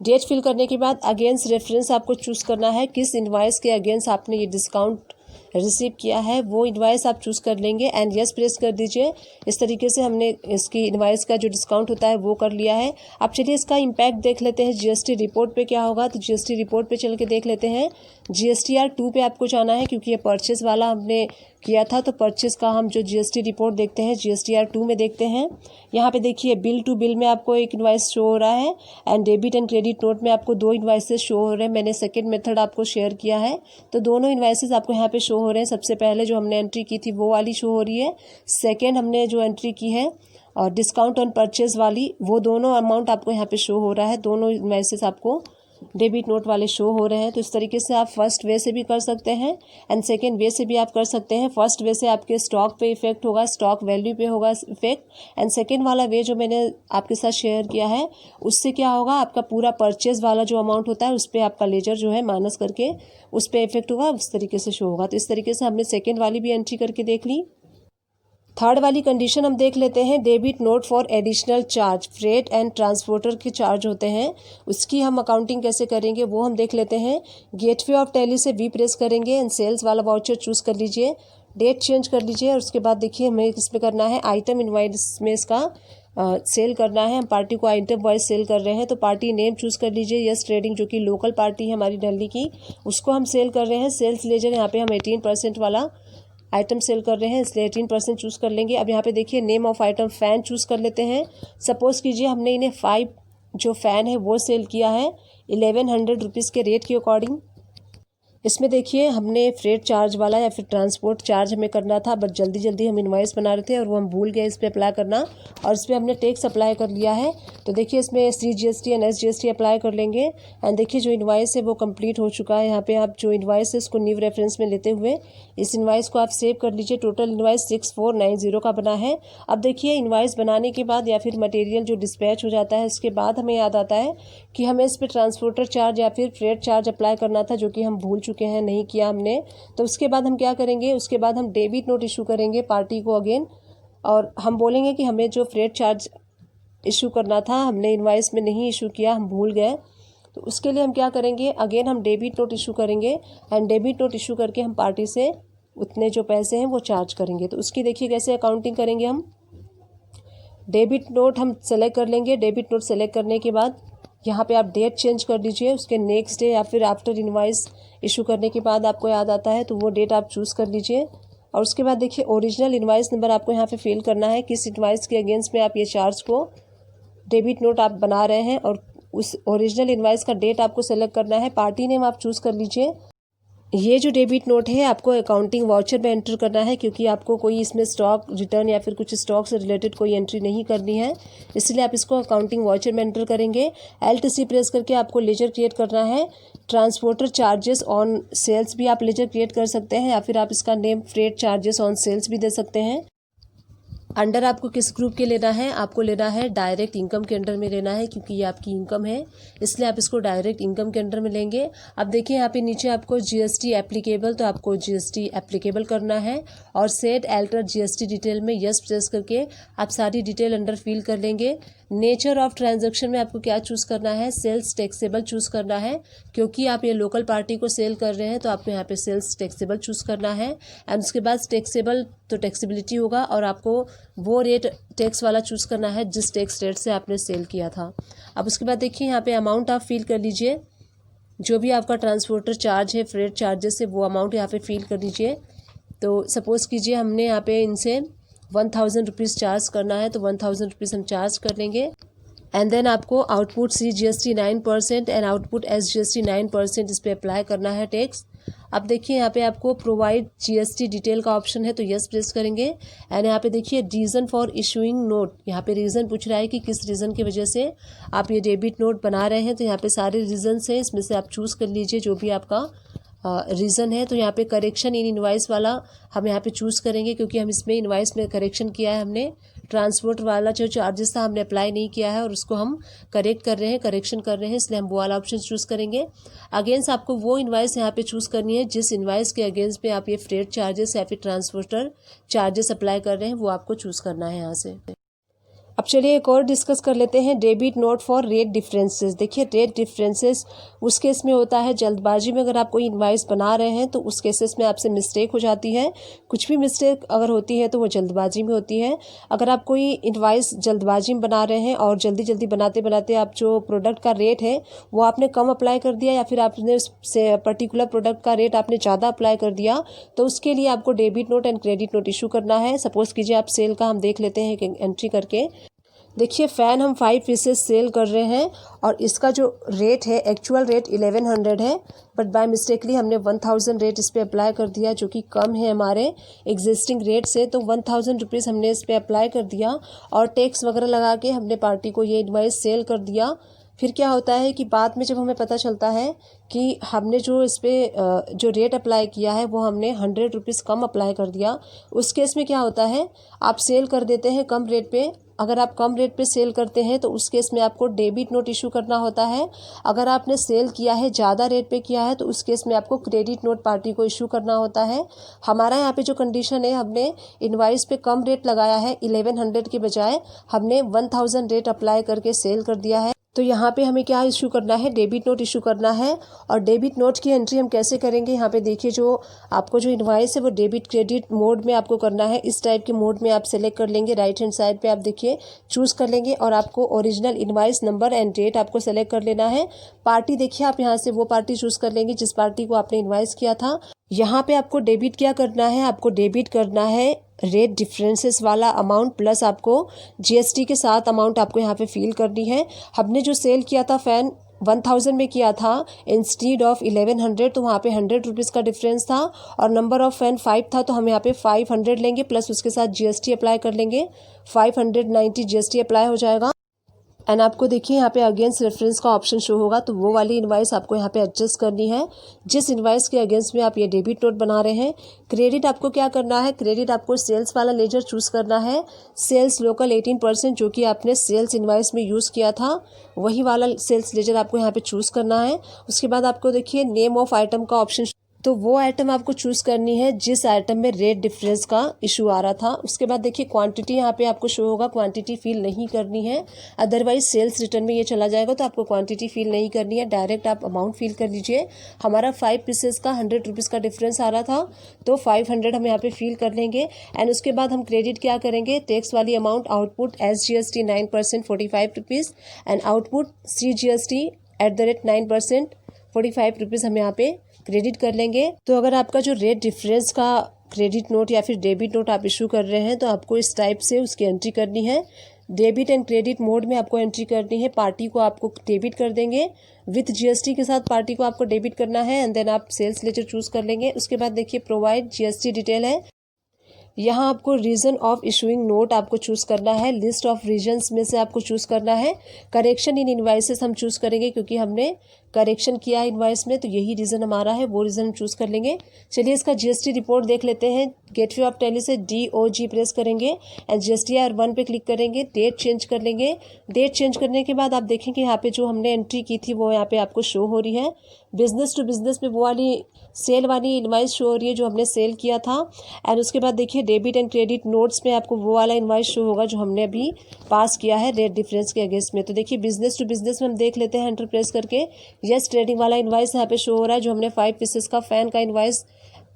डेट फिल करने के बाद अगेंस्ट रेफरेंस आपको चूज़ करना है, किस इनवाइस के अगेंस्ट आपने ये डिस्काउंट रिसीव किया है वो इनवाइस आप चूज़ कर लेंगे एंड यस प्रेस कर दीजिए। इस तरीके से हमने इसकी इनवाइस का जो डिस्काउंट होता है वो कर लिया है। अब चलिए इसका इम्पैक्ट देख लेते हैं GST रिपोर्ट पे क्या होगा। तो GST रिपोर्ट पे चल के देख लेते हैं। GSTR 2 पे आपको जाना है, क्योंकि ये परचेस वाला हमने किया था, तो परचेस का हम जो GST रिपोर्ट देखते हैं GSTR 2 में देखते हैं। यहाँ पे देखिए बिल टू बिल में आपको एक इनवाइस शो हो रहा है and debit and credit note में आपको 2 इनवाइसेस शो हो रहे हैं। मैंने सेकंड मेथड आपको शेयर किया है, तो दोनों इनवाइसेस आपको यहाँ पे शो हो रहे हैं। सबसे पहले जो हमने एंट्री की थी वो वाली शो हो रही है, सेकेंड हमने जो एंट्री की है और डिस्काउंट ऑन परचेज वाली, वो दोनों अमाउंट आपको यहाँ पे शो हो रहा है। दोनों इनवाइसेस आपको डेबिट नोट वाले शो हो रहे हैं। तो इस तरीके से आप फर्स्ट वे से भी कर सकते हैं एंड सेकंड वे से भी आप कर सकते हैं। फर्स्ट वे से आपके स्टॉक पे इफेक्ट होगा, स्टॉक वैल्यू पे होगा इफेक्ट, एंड सेकंड वाला वे जो मैंने आपके साथ शेयर किया है उससे क्या होगा, आपका पूरा परचेज वाला जो अमाउंट होता है उस पर आपका लेजर जो है माइनस करके उस पर इफेक्ट होगा, उस तरीके से शो होगा। तो इस तरीके से हमने सेकेंड वाली भी एंट्री करके देख ली। थर्ड वाली कंडीशन हम देख लेते हैं, debit note for additional charge, freight and transporter के चार्ज होते हैं, उसकी हम अकाउंटिंग कैसे करेंगे वो हम देख लेते हैं। गेटवे ऑफ टैली से वी प्रेस करेंगे एंड सेल्स वाला वाउचर चूज़ कर लीजिए, डेट चेंज कर लीजिए और उसके बाद देखिए हमें इसमें करना है आइटम इनवाइस में इसका सेल करना है। हम पार्टी को आइटम वाइज सेल कर रहे हैं, तो पार्टी नेम चूज़ कर लीजिए, यस ट्रेडिंग जो कि लोकल पार्टी है हमारी दिल्ली की, उसको हम सेल कर रहे हैं। सेल्स लेजर यहाँ पे हम 18% वाला आइटम सेल कर रहे हैं इसलिए 18% चूज़ कर लेंगे। अब यहाँ पे देखिए name of item fan choose कर लेते हैं। सपोज़ कीजिए हमने इन्हें 5 जो फ़ैन है वो सेल किया है 1100 रुपीज़ के रेट के अकॉर्डिंग। इसमें देखिए हमने फ्रेट चार्ज वाला या फिर ट्रांसपोर्ट चार्ज हमें करना था, बट जल्दी जल्दी हम इनवॉइस बना रहे थे और वो हम भूल गए इस पर अप्लाई करना, और इस पर हमने टैक्स अप्लाई कर लिया है। तो देखिए इसमें CGST एंड SGST अप्लाई कर लेंगे। एंड देखिए जो इनवॉइस है वो कंप्लीट हो चुका है। यहाँ पे आप जो इनवॉइस है उसको न्यू रेफरेंस में लेते हुए इस इनवॉइस को आप सेव कर लीजिए। टोटल इनवॉइस 6490 का बना है। अब देखिए इनवॉइस बनाने के बाद या फिर मटेरियल जो डिस्पैच हो जाता है उसके बाद हमें याद आता है कि हमें इस पर ट्रांसपोर्टर चार्ज या फिर फ्रेट चार्ज अप्लाई करना था, जो कि हम भूल चुके हैं, नहीं किया हमने। तो उसके बाद हम क्या करेंगे, उसके बाद हम डेबिट नोट इशू करेंगे पार्टी को अगेन, और हम बोलेंगे कि हमें जो फ्रेट चार्ज इशू करना था हमने इनवॉइस में नहीं इशू किया, हम भूल गए। तो उसके लिए हम क्या करेंगे, अगेन हम डेबिट नोट इशू करेंगे। एंड डेबिट नोट इशू करके हम पार्टी से उतने जो पैसे हैं वो चार्ज करेंगे। तो उसकी देखिए कैसे अकाउंटिंग करेंगे हम। डेबिट नोट हम सेलेक्ट कर लेंगे। डेबिट नोट सेलेक्ट करने के बाद यहाँ पे आप डेट चेंज कर दीजिए, उसके नेक्स्ट डे या फिर आफ्टर इनवॉइस इशू करने के बाद आपको याद आता है तो वो डेट आप चूज़ कर लीजिए। और उसके बाद देखिए ओरिजिनल इनवॉइस नंबर आपको यहाँ पे फिल करना है, किस इनवॉइस के अगेंस्ट में आप ये चार्ज को डेबिट नोट आप बना रहे हैं, और उस ओरिजिनल इनवॉइस का डेट आपको सेलेक्ट करना है। पार्टी नेम आप चूज़ कर लीजिए। ये जो डेबिट नोट है आपको अकाउंटिंग वाउचर में एंटर करना है, क्योंकि आपको कोई इसमें स्टॉक रिटर्न या फिर कुछ स्टॉक से रिलेटेड कोई एंट्री नहीं करनी है, इसलिए आप इसको अकाउंटिंग वाउचर में एंटर करेंगे। LTC प्रेस करके आपको लेजर क्रिएट करना है। ट्रांसपोर्टर चार्जेस ऑन सेल्स भी आप लेजर क्रिएट कर सकते हैं, या फिर आप इसका name freight charges on sales भी दे सकते हैं। अंडर आपको किस ग्रुप के लेना है, आपको लेना है डायरेक्ट इनकम के अंडर में लेना है, क्योंकि ये आपकी इनकम है, इसलिए आप इसको डायरेक्ट इनकम के अंडर में लेंगे। अब देखिए यहाँ पे नीचे आपको GST एप्लीकेबल, तो आपको GST एप्लीकेबल करना है, और सेट अल्टर GST डिटेल में यस प्रेस करके आप सारी डिटेल अंडर फिल कर लेंगे। नेचर ऑफ ट्रांजैक्शन में आपको क्या चूज़ करना है, सेल्स टैक्सेबल चूज़ करना है, क्योंकि आप ये लोकल पार्टी को सेल कर रहे हैं तो आपको यहाँ पे सेल्स टैक्सेबल चूज़ करना है। एंड उसके बाद टैक्सेबल तो टैक्सेबिलिटी होगा, और आपको वो रेट टैक्स वाला चूज़ करना है जिस टैक्स रेट से आपने सेल किया था। अब उसके बाद देखिए यहाँ पे अमाउंट आप फिल कर लीजिए, जो भी आपका ट्रांसपोर्टर चार्ज है, फ्रेट चार्जेस है, वो अमाउंट यहाँ पे फिल कर लीजिए। तो सपोज़ कीजिए हमने यहाँ पे इनसे 1000 रुपीज़ चार्ज करना है, तो 1000 रुपीज़ हम चार्ज कर लेंगे। एंड देन आपको output CGST 9% and output SGST 9% इस पर अप्लाई करना है टैक्स। अब देखिए यहाँ पे आपको प्रोवाइड GST डिटेल का ऑप्शन है, तो यस प्रेस करेंगे। एंड यहाँ पे देखिए रीज़न फॉर इशूइंग नोट, यहाँ पे रीज़न पूछ रहा है कि किस रीज़न की वजह से आप ये डेबिट नोट बना रहे हैं। तो यहाँ पे सारे रीज़न्स हैं, इसमें से आप चूज़ कर लीजिए जो भी आपका रीज़न है। तो यहाँ पे करेक्शन इन इनवॉइस वाला हम यहाँ पे चूज़ करेंगे, क्योंकि हम इसमें इनवॉइस में करेक्शन किया है हमने। ट्रांसपोर्ट वाला जो चार्जेस था हमने अप्लाई नहीं किया है, और उसको हम करेक्ट कर रहे हैं, करेक्शन कर रहे हैं, इसलिए हम वो वाला ऑप्शन चूज़ करेंगे। अगेंस्ट आपको वो इनवॉइस यहाँ पे चूज़ करनी है जिस इनवॉइस के अगेंस्ट में आप ये फ्रेट चार्जेस या फिर ट्रांसपोर्टर चार्जेस अप्लाई कर रहे हैं, वो आपको चूज़ करना है यहाँ से। अब चलिए एक और डिस्कस कर लेते हैं, debit note for rate differences. देखिए रेट डिफरेंसेस उस केस में होता है जल्दबाजी में, अगर आप कोई इनवॉइस बना रहे हैं तो उस केसेस में आपसे मिस्टेक हो जाती है। कुछ भी मिस्टेक अगर होती है तो वो जल्दबाजी में होती है। अगर आप कोई इनवॉइस जल्दबाजी में बना रहे हैं और जल्दी जल्दी बनाते बनाते आप जो प्रोडक्ट का रेट है वो आपने कम अप्लाई कर दिया, या फिर आपने उससे पर्टिकुलर प्रोडक्ट का रेट आपने ज़्यादा अप्लाई कर दिया, तो उसके लिए आपको debit note and credit note issue करना है। सपोज़ कीजिए आप सेल का हम देख लेते हैं एंट्री करके। देखिए फ़ैन हम 5 पीसेस सेल कर रहे हैं, और इसका जो रेट है एक्चुअल रेट 1100 है, बट बाय मिस्टेकली हमने 1000 रेट इस पर अप्लाई कर दिया, जो कि कम है हमारे एग्जिस्टिंग रेट से। तो 1000 रुपीज़ हमने इस पर अप्लाई कर दिया, और टैक्स वगैरह लगा के हमने पार्टी को ये इनवॉइस सेल कर दिया। फिर क्या होता है कि बाद में जब हमें पता चलता है कि हमने जो इस पर जो रेट अप्लाई किया है वो हमने 100 रुपीज़ कम अप्लाई कर दिया, उस केस में क्या होता है, आप सेल कर देते हैं कम रेट पे। अगर आप कम रेट पे सेल करते हैं तो उस केस में आपको डेबिट नोट इशू करना होता है। अगर आपने सेल किया है ज़्यादा रेट पे किया है तो उस केस में आपको क्रेडिट नोट पार्टी को इशू करना होता है। हमारा यहाँ पे जो कंडीशन है, हमने इनवॉइस पे कम रेट लगाया है, 1100 के बजाय हमने 1000 रेट अप्लाई करके सेल कर दिया है। तो यहाँ पे हमें क्या इशू करना है, डेबिट नोट इशू करना है। और डेबिट नोट की एंट्री हम कैसे करेंगे, यहाँ पे देखिए जो आपको जो इनवॉइस है वो डेबिट क्रेडिट मोड में आपको करना है। इस टाइप के मोड में आप सेलेक्ट कर लेंगे, राइट हैंड साइड पे आप देखिए चूज़ कर लेंगे, और आपको original invoice number and date आपको सेलेक्ट कर लेना है। पार्टी देखिए आप यहाँ से वो पार्टी चूज़ कर लेंगे जिस पार्टी को आपने इनवॉइस किया था। यहाँ पे आपको डेबिट क्या करना है, आपको डेबिट करना है रेट डिफरेंसेस वाला अमाउंट, प्लस आपको GST के साथ अमाउंट आपको यहाँ पे फिल करनी है। हमने जो सेल किया था फ़ैन 1000 में किया था इंस्टीड ऑफ 1100, तो वहाँ पे 100 रुपीज़ का डिफरेंस था और नंबर ऑफ फैन 5 था, तो हम यहाँ पे 500 लेंगे प्लस उसके साथ जीएसटी अप्लाई कर लेंगे, 590 जीएसटी अप्लाई हो जाएगा। एंड आपको देखिए यहाँ पे अगेंस्ट रेफरेंस का ऑप्शन शो होगा, तो वो वाली इनवाइस आपको यहाँ पे एडजस्ट करनी है जिस इनवाइस के अगेंस्ट में आप ये डेबिट नोट बना रहे हैं। क्रेडिट आपको क्या करना है, क्रेडिट आपको सेल्स वाला लेजर चूज करना है, सेल्स लोकल 18% जो कि आपने सेल्स इनवाइस में यूज़ किया था वही वाला सेल्स लेजर आपको यहाँ पे चूज़ करना है। उसके बाद आपको देखिए नेम ऑफ आइटम का ऑप्शन, तो वो आइटम आपको चूज़ करनी है जिस आइटम में रेट डिफरेंस का इशू आ रहा था। उसके बाद देखिए क्वांटिटी यहाँ पे आपको शो होगा, क्वांटिटी फिल नहीं करनी है, अदरवाइज सेल्स रिटर्न में ये चला जाएगा, तो आपको क्वांटिटी फिल नहीं करनी है, डायरेक्ट आप अमाउंट फिल कर लीजिए। हमारा 5 पीसेस का 100 रुपीज़ का डिफरेंस आ रहा था, तो 500 हम यहाँ पे फिल कर लेंगे। एंड उसके बाद हम क्रेडिट क्या करेंगे, टैक्स वाली amount output SGST 9% 45 rupees and output CGST @ 9% 45 rupees हम यहाँ पे क्रेडिट कर लेंगे। तो अगर आपका जो रेट डिफरेंस का क्रेडिट नोट या फिर डेबिट नोट आप इशू कर रहे हैं तो आपको इस टाइप से उसकी एंट्री करनी है। डेबिट एंड क्रेडिट मोड में आपको एंट्री करनी है, पार्टी को आपको डेबिट कर देंगे विथ जीएसटी के साथ, पार्टी को आपको डेबिट करना है एंड देन आप सेल्स लेजर चूज कर लेंगे। उसके बाद देखिए प्रोवाइड जीएसटी डिटेल है, यहाँ आपको रीजन ऑफ इशूइंग नोट आपको चूज़ करना है, लिस्ट ऑफ रीजन्स में से आपको चूज़ करना है। करेक्शन इन इनवाइसेस हम चूज़ करेंगे क्योंकि हमने करेक्शन किया है इनवाइस में, तो यही रीज़न हमारा है, वो रीज़न हम चूज़ कर लेंगे। चलिए इसका जीएसटी रिपोर्ट देख लेते हैं। गेटवे ऑफ टैली से DOG प्रेस करेंगे एंड GSTR 1 पे क्लिक करेंगे, डेट चेंज कर लेंगे। डेट चेंज करने के बाद आप देखेंगे यहाँ पे जो हमने एंट्री की थी वो यहाँ पे आपको शो हो रही है। बिजनेस टू बिजनेस में वो वाली सेल वाली इनवाइस शो हो रही है जो हमने सेल किया था। एंड उसके बाद देखिए डेबिट एंड क्रेडिट नोट्स में आपको वो वाला इनवाइस शो होगा जो हमने अभी पास किया है रेट डिफरेंस के अगेंस्ट में। तो देखिए बिजनेस टू बिजनेस में हम देख लेते हैं, एंटर प्रेस करके यस ट्रेडिंग वाला इनवाइस यहाँ पे शो हो रहा है जो हमने 5 पीसेस का फैन का इनवाइस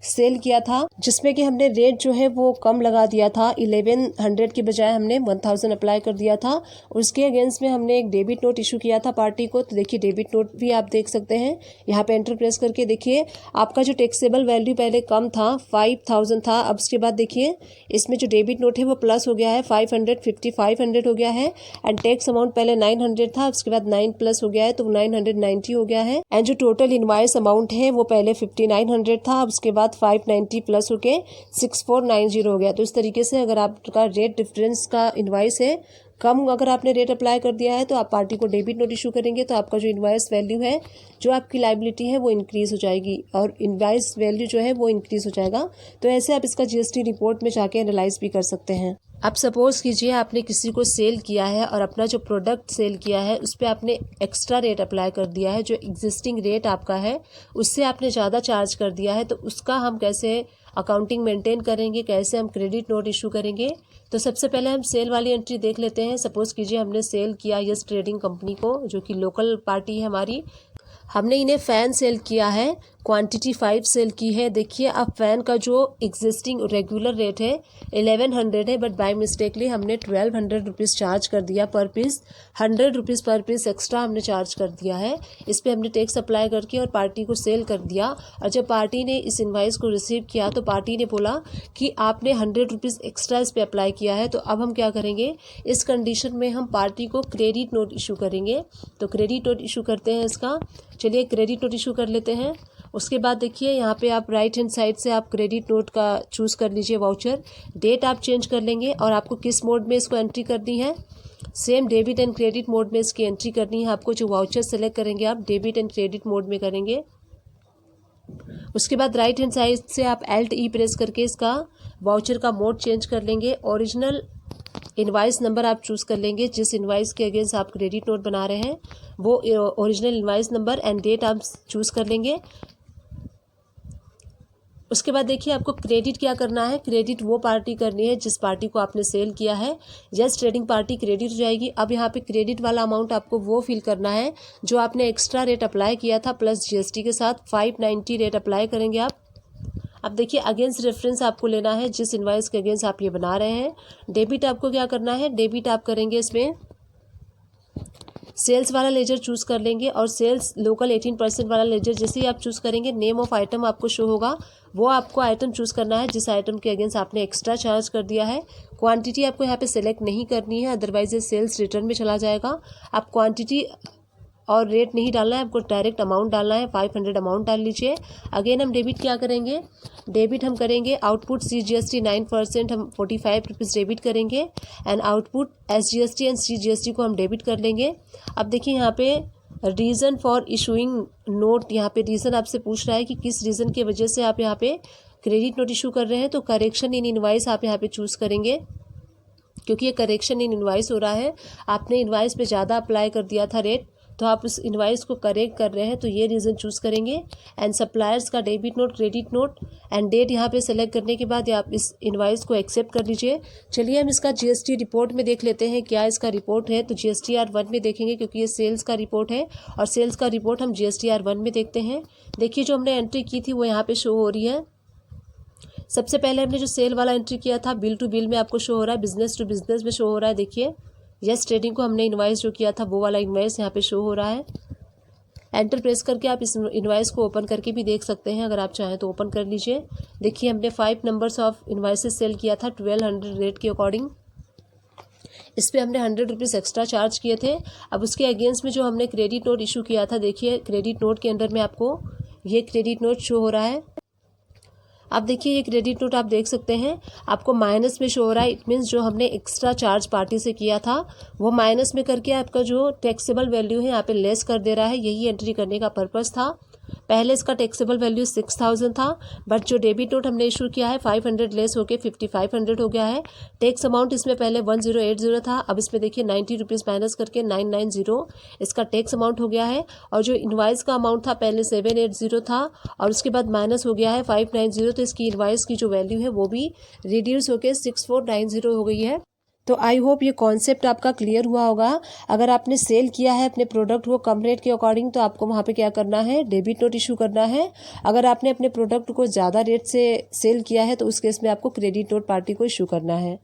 सेल किया था, जिसमें कि हमने रेट जो है वो कम लगा दिया था, 1100 की बजाय हमने 1000 अप्लाई कर दिया था। उसके अगेंस्ट में हमने एक डेबिट नोट इशू किया था पार्टी को, तो देखिए डेबिट नोट भी आप देख सकते हैं यहाँ पे एंटर प्रेस करके। देखिए आपका जो टैक्सेबल वैल्यू पहले कम था 5000 था, अब उसके बाद देखिए इसमें जो डेबिट नोट है वो प्लस हो गया है 500 हो गया है। एंड टैक्स अमाउंट पहले 900 था, उसके बाद 9 प्लस हो गया है तो 990 हो गया है। एंड जो टोटल इनवाइस अमाउंट है वो पहले 5900 था, अब उसके बाद 590 प्लस होके 6490 हो गया। तो इस तरीके से अगर आपका रेट डिफरेंस का इनवाइस है कम, अगर आपने रेट अप्लाई कर दिया है तो आप पार्टी को डेबिट नोट इशू करेंगे तो आपका जो इनवाइस वैल्यू है, जो आपकी लायबिलिटी है वो इंक्रीज हो जाएगी और इनवाइस वैल्यू जो है वो इंक्रीज हो जाएगा। तो ऐसे आप इसका जीएसटी रिपोर्ट में जाके एनालाइज भी कर सकते हैं। आप सपोज कीजिए आपने किसी को सेल किया है और अपना जो प्रोडक्ट सेल किया है उस पर आपने एक्स्ट्रा रेट अप्लाई कर दिया है, जो एग्जिस्टिंग रेट आपका है उससे आपने ज़्यादा चार्ज कर दिया है, तो उसका हम कैसे अकाउंटिंग मेंटेन करेंगे, कैसे हम क्रेडिट नोट इशू करेंगे। तो सबसे पहले हम सेल वाली एंट्री देख लेते हैं। सपोज कीजिए हमने सेल किया यस ट्रेडिंग कंपनी को, जो कि लोकल पार्टी है हमारी, हमने इन्हें फ़ैन सेल किया है, क्वांटिटी 5 सेल की है। देखिए अब फ़ैन का जो एग्जिस्टिंग रेगुलर रेट है 1100 है, बट बाय मिस्टेकली हमने 1200 रुपीज़ चार्ज कर दिया पर पीस, 100 रुपीज़ पर पीस एक्स्ट्रा हमने चार्ज कर दिया है। इस पर हमने टैक्स अप्लाई करके और पार्टी को सेल कर दिया। और जब पार्टी ने इस इनवाइस को रिसीव किया तो पार्टी ने बोला कि आपने 100 रुपीज़ एक्स्ट्रा इस पर अप्लाई किया है। तो अब हम क्या करेंगे, इस कंडीशन में हम पार्टी को क्रेडिट नोट इशू करेंगे। तो क्रेडिट नोट इशू करते हैं इसका, चलिए क्रेडिट नोट इशू कर लेते हैं। उसके बाद देखिए यहाँ पे आप राइट हैंड साइड से आप क्रेडिट नोट का चूज़ कर लीजिए वाउचर, डेट आप चेंज कर लेंगे और आपको किस मोड में इसको एंट्री करनी है, same debit and credit mode में इसकी एंट्री करनी है। आपको जो वाउचर सेलेक्ट करेंगे आप डेबिट एंड क्रेडिट मोड में करेंगे। उसके बाद राइट हैंड साइड से आप Alt-E प्रेस करके इसका वाउचर का मोड चेंज कर लेंगे। ओरिजिनल इनवाइस नंबर आप चूज़ कर लेंगे, जिस इनवाइस के अगेंस्ट आप क्रेडिट नोट बना रहे हैं वो original invoice number and date आप चूज़ कर लेंगे। उसके बाद देखिए आपको क्रेडिट क्या करना है, क्रेडिट वो पार्टी करनी है जिस पार्टी को आपने सेल किया है। यस ट्रेडिंग पार्टी क्रेडिट हो जाएगी। अब यहाँ पे क्रेडिट वाला अमाउंट आपको वो फिल करना है जो आपने एक्स्ट्रा रेट अप्लाई किया था प्लस जीएसटी के साथ 590 रेट अप्लाई करेंगे आप। अब देखिए अगेंस्ट रेफरेंस आपको लेना है जिस इनवाइस के अगेंस्ट आप ये बना रहे हैं। डेबिट आपको क्या करना है, डेबिट आप करेंगे इसमें सेल्स वाला लेजर चूज़ कर लेंगे और सेल्स लोकल 18% वाला लेजर जैसे ही आप चूज़ करेंगे नेम ऑफ आइटम आपको शो होगा, वो आपको आइटम चूज़ करना है जिस आइटम के अगेंस्ट आपने एक्स्ट्रा चार्ज कर दिया है। क्वांटिटी आपको यहाँ पे सेलेक्ट नहीं करनी है, अदरवाइज ये सेल्स रिटर्न में चला जाएगा। आप क्वांटिटी और रेट नहीं डालना है, आपको डायरेक्ट अमाउंट डालना है, 500 अमाउंट डाल लीजिए। अगेन हम डेबिट क्या करेंगे, डेबिट हम करेंगे आउटपुट CGST 9% हम 45 रुपीज़ डेबिट करेंगे and output SGST and CGST को हम डेबिट कर लेंगे। अब देखिए यहाँ पे रीज़न फॉर इशूइंग नोट, यहाँ पे रीज़न आपसे पूछ रहा है कि किस रीज़न की वजह से आप यहाँ पे क्रेडिट नोट इशू कर रहे हैं। तो करेक्शन इन इनवाइस आप यहाँ पे चूज़ करेंगे, क्योंकि ये करेक्शन इन इनवाइस हो रहा है। आपने इनवाइस पे ज़्यादा अप्लाई कर दिया था रेट, तो आप उस इनवाइस को करेक्ट कर रहे हैं, तो ये रीज़न चूज़ करेंगे। एंड सप्लायर्स का debit note, credit note and date यहाँ पे सेलेक्ट करने के बाद आप इस इनवाइस को एक्सेप्ट कर लीजिए। चलिए हम इसका GST रिपोर्ट में देख लेते हैं क्या इसका रिपोर्ट है। तो GSTR 1 में देखेंगे, क्योंकि ये सेल्स का रिपोर्ट है और सेल्स का रिपोर्ट हम GSTR 1 में देखते हैं। देखिए जो हमने एंट्री की थी वो यहाँ पर शो हो रही है। सबसे पहले हमने जो सेल वाला एंट्री किया था, बिल टू बिल में आपको शो हो रहा है, बिजनेस टू बिजनेस में शो हो रहा है। देखिए यस ट्रेडिंग को हमने इनवाइस जो किया था वो वाला इनवाइस यहाँ पे शो हो रहा है। एंटर प्रेस करके आप इस इनवाइस को ओपन करके भी देख सकते हैं, अगर आप चाहें तो ओपन कर लीजिए। देखिए हमने 5 नंबर्स ऑफ इनवाइसेस सेल किया था 1200 रेट के अकॉर्डिंग। इस पर हमने 100 रुपीज़ एक्स्ट्रा चार्ज किए थे। अब उसके अगेंस्ट में जो हमने क्रेडिट नोट इशू किया था, देखिए क्रेडिट नोट के अंदर में आपको ये क्रेडिट नोट शो हो रहा है। अब देखिए ये क्रेडिट नोट आप देख सकते हैं, आपको माइनस में शो हो रहा है। इट मीन्स जो हमने एक्स्ट्रा चार्ज पार्टी से किया था वो माइनस में करके आपका जो टैक्सेबल वैल्यू है यहाँ पे लेस कर दे रहा है। यही एंट्री करने का पर्पस था। पहले इसका टैक्सेबल वैल्यू 6000 था, बट जो डेबिट नोट हमने इशू किया है 500 लेस होके 5500 हो गया है। टैक्स अमाउंट इसमें पहले 1080 था, अब इसमें देखिए 90 रुपीज़ माइनस करके 990 इसका टैक्स अमाउंट हो गया है। और जो इनवाइस का अमाउंट था पहले 780 था और उसके बाद माइनस हो गया है 590, तो इसकी इनवाइस की जो वैल्यू है वो भी रिड्यूस होकर 6490 हो गई है। तो आई होप ये कॉन्सेप्ट आपका क्लियर हुआ होगा। अगर आपने सेल किया है अपने प्रोडक्ट को कम रेट के अकॉर्डिंग, तो आपको वहाँ पे क्या करना है, डेबिट नोट इशू करना है। अगर आपने अपने प्रोडक्ट को ज़्यादा रेट से सेल किया है तो उस केस में आपको क्रेडिट नोट पार्टी को इशू करना है।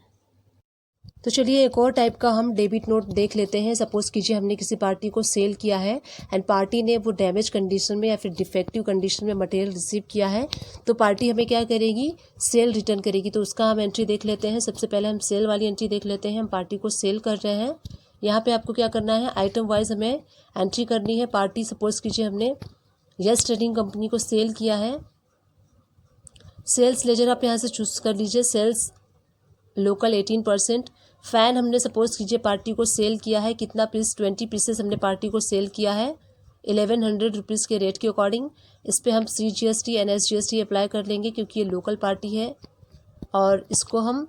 तो चलिए एक और टाइप का हम डेबिट नोट देख लेते हैं। सपोज कीजिए हमने किसी पार्टी को सेल किया है एंड पार्टी ने वो डैमेज कंडीशन में या फिर डिफेक्टिव कंडीशन में मटेरियल रिसीव किया है, तो पार्टी हमें क्या करेगी, सेल रिटर्न करेगी। तो उसका हम एंट्री देख लेते हैं। सबसे पहले हम सेल वाली एंट्री देख लेते हैं। हम पार्टी को सेल कर रहे हैं, यहाँ पर आपको क्या करना है, आइटम वाइज हमें एंट्री करनी है। पार्टी सपोज कीजिए हमने यस ट्रेडिंग कंपनी को सेल किया है। सेल्स लेजर आप यहाँ से चूज कर लीजिए, सेल्स लोकल 18%। फ़ैन हमने सपोज कीजिए पार्टी को सेल किया है, कितना पीस, 20 पीसेस हमने पार्टी को सेल किया है 1100 रुपीज़ के रेट के अकॉर्डिंग। इस पे हम CGST एंड SGST अप्लाई कर लेंगे, क्योंकि ये लोकल पार्टी है और इसको हम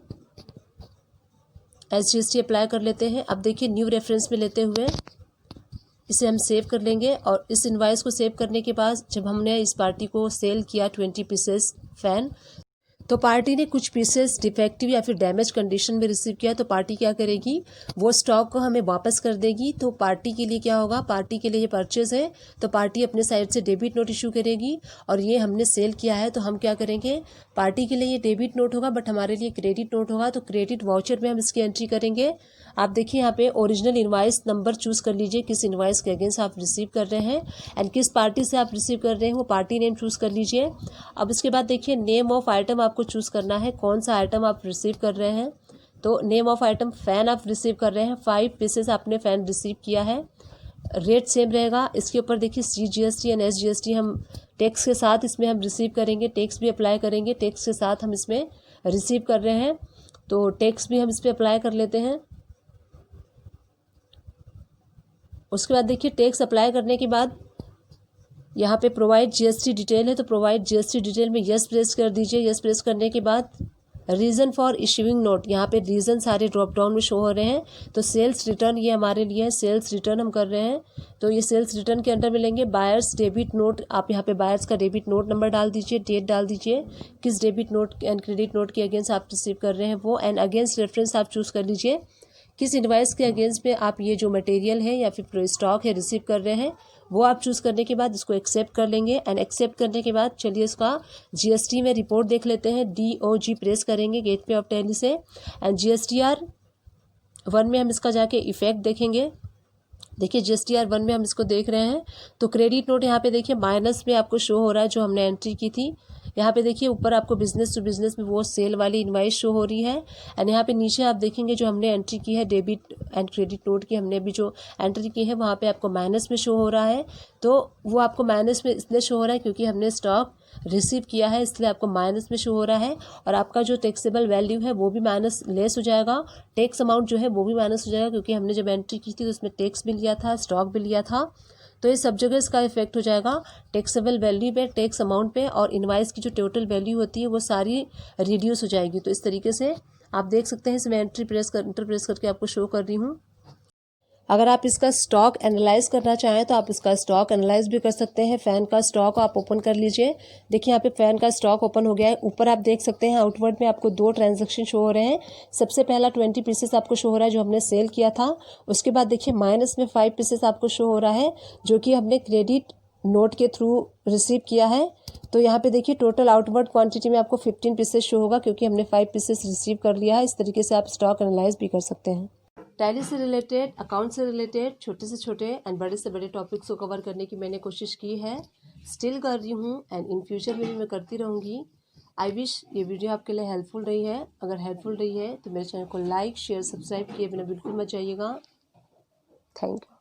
SGST अप्लाई कर लेते हैं। अब देखिए न्यू रेफरेंस में लेते हुए इसे हम सेव कर लेंगे और इस इनवाइस को सेव करने के बाद जब हमने इस पार्टी को सेल किया 20 पीसेस फ़ैन, तो पार्टी ने कुछ पीसेस डिफेक्टिव या फिर डैमेज कंडीशन में रिसीव किया, तो पार्टी क्या करेगी, वो स्टॉक को हमें वापस कर देगी। तो पार्टी के लिए क्या होगा, पार्टी के लिए ये परचेज है तो पार्टी अपने साइड से डेबिट नोट इशू करेगी। और ये हमने सेल किया है तो हम क्या करेंगे, पार्टी के लिए ये डेबिट नोट होगा बट हमारे लिए क्रेडिट नोट होगा। तो क्रेडिट वाउचर में हम इसकी एंट्री करेंगे। आप देखिए यहाँ पे ओरिजिनल इनवाइस नंबर चूज कर लीजिए, किस इनवाइस के अगेंस्ट आप रिसीव कर रहे हैं एंड किस पार्टी से आप रिसीव कर रहे हैं वो पार्टी नेम चूज कर लीजिए। अब इसके बाद देखिए नेम ऑफ आइटम आपको चूज करना है, कौन सा आइटम आप रिसीव कर रहे हैं। तो नेम ऑफ आइटम फ़ैन आप रिसीव कर रहे हैं, 5 पीसेस आपने फ़ैन रिसीव किया है। रेट सेम रहेगा। इसके ऊपर देखिए CGST एंड SGST हम टैक्स के साथ इसमें हम रिसीव करेंगे, टैक्स भी अप्लाई करेंगे, टैक्स के साथ हम इसमें रिसीव कर रहे हैं तो टैक्स भी हम इस पर अप्लाई कर लेते हैं। उसके बाद देखिए टैक्स अप्लाई करने के बाद यहाँ पे प्रोवाइड GST डिटेल है, तो प्रोवाइड GST डिटेल में यस प्रेस कर दीजिए। यस प्रेस करने के बाद रीज़न फॉर इशूइंग नोट, यहाँ पे रीज़न सारे ड्रॉप डाउन में शो हो रहे हैं। तो सेल्स रिटर्न ये हमारे लिए है, सेल्स रिटर्न हम कर रहे हैं तो ये सेल्स रिटर्न के अंदर मिलेंगे। बायर्स डेबिट नोट, आप यहाँ पे बायर्स का डेबिट नोट नंबर डाल दीजिए, डेट डाल दीजिए, किस debit note and credit note के अगेंस्ट आप रिसीव कर रहे हैं वो, एंड अगेंस्ट रेफरेंस आप चूज़ कर लीजिए, किस इनवाइस के अगेंस्ट में आप ये जो मटेरियल है या फिर स्टॉक है रिसीव कर रहे हैं वो आप चूज़ करने के बाद इसको एक्सेप्ट कर लेंगे। एंड एक्सेप्ट करने के बाद चलिए इसका GST में रिपोर्ट देख लेते हैं। DOG प्रेस करेंगे गेटवे ऑफ टैली से एंड GSTR 1 में हम इसका जाके इफेक्ट देखेंगे। देखिए GSTR 1 में हम इसको देख रहे हैं तो क्रेडिट नोट यहाँ पे देखिए माइनस में आपको शो हो रहा है जो हमने एंट्री की थी। यहाँ पे देखिए ऊपर आपको बिजनेस टू बिजनेस में वो सेल वाली इनवाइस शो हो रही है। एंड यहाँ पे नीचे आप देखेंगे जो हमने एंट्री की है डेबिट एंड क्रेडिट नोट की, हमने अभी जो एंट्री की है वहाँ पे आपको माइनस में शो हो रहा है। तो वो आपको माइनस में इसलिए शो हो रहा है क्योंकि हमने स्टॉक रिसीव किया है, इसलिए आपको माइनस में शो हो रहा है। और आपका जो टैक्सेबल वैल्यू है वो भी माइनस लेस हो जाएगा, टैक्स अमाउंट जो है वो भी माइनस हो जाएगा, क्योंकि हमने जब एंट्री की थी तो उसमें टैक्स भी लिया था, स्टॉक भी लिया था। तो ये सब जगह इसका इफेक्ट हो जाएगा टैक्सेबल वैल्यू पे, टैक्स अमाउंट पे, और इनवाइस की जो टोटल वैल्यू होती है वो सारी रिड्यूस हो जाएगी। तो इस तरीके से आप देख सकते हैं, इसमें एंटर प्रेस करके आपको शो कर रही हूँ। अगर आप इसका स्टॉक एनालाइज करना चाहें तो आप इसका स्टॉक एनालाइज भी कर सकते हैं। फ़ैन का स्टॉक आप ओपन कर लीजिए। देखिए यहाँ पे फ़ैन का स्टॉक ओपन हो गया है। ऊपर आप देख सकते हैं आउटवर्ड में आपको 2 ट्रांजैक्शन शो हो रहे हैं। सबसे पहला 20 पीसेस आपको शो हो रहा है जो हमने सेल किया था। उसके बाद देखिए माइनस में 5 पीसेस आपको शो हो रहा है जो कि हमने क्रेडिट नोट के थ्रू रिसीव किया है। तो यहाँ पे देखिए टोटल आउटवर्ड क्वांटिटी में आपको 15 पीसेस शो होगा, क्योंकि हमने 5 पीसेस रिसीव कर लिया है। इस तरीके से आप स्टॉक एनालाइज भी कर सकते हैं। टैली से रिलेटेड, अकाउंट से रिलेटेड छोटे से छोटे एंड बड़े से बड़े टॉपिक्स को कवर करने की मैंने कोशिश की है, स्टिल कर रही हूँ एंड इन फ्यूचर में भी मैं करती रहूँगी। आई विश ये वीडियो आपके लिए हेल्पफुल रही है। अगर हेल्पफुल रही है तो मेरे चैनल को लाइक शेयर सब्सक्राइब किए बिना बिल्कुल मत जाइएगा। Thank you.